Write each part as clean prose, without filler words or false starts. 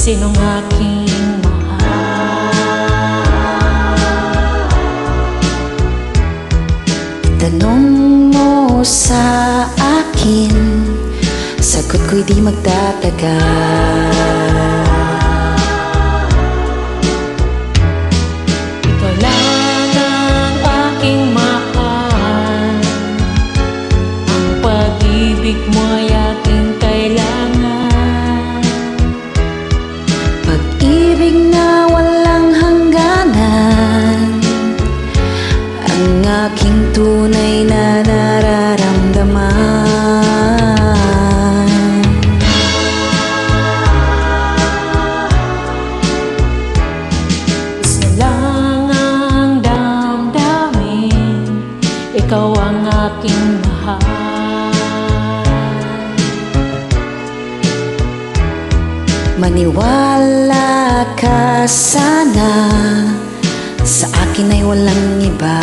Sinong aking mahal? Tanong mo sa akin, sagot ko'y di magtatagal. Ikaw lang ang aking mahal, ang pag-ibig mo ay aking kailangan. Pag-ibig na walang hangganan, ang aking tunay na nararamdaman. Isa lang ang damdamin, ikaw ang aking mahal. Maniwala ka sana, sa akin ay walang iba.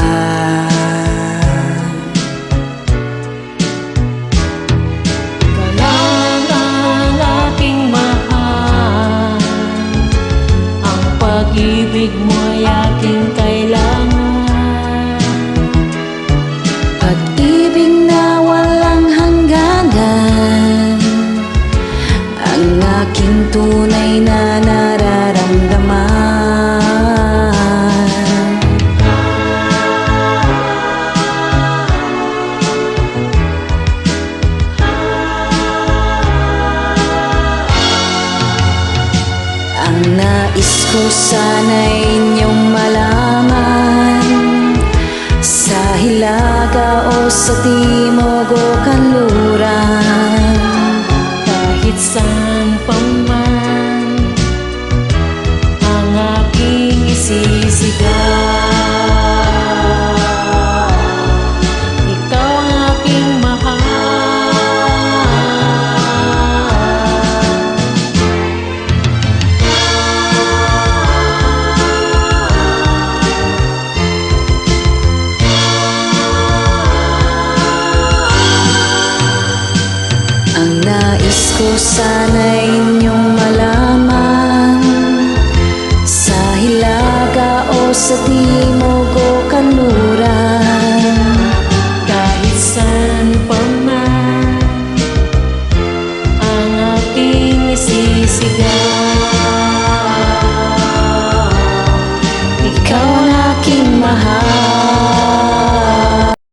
Ikaw lang ang aking mahal, ang pag-ibig mo ay aking kailangan. Pag-ibig na walang hangganan, ang aking tunay na nararamdaman. Ang nais ko sana'y inyong malaman, sa hilaga o sa timog o kanluran, Kahit saan pa man ang aking isisigaw, ikaw ang aking mahal. ang nais ko sana'y inyong malaman, sa hilaga o sa timog o kanluran, Kahit saan pa man ang aking isisigaw,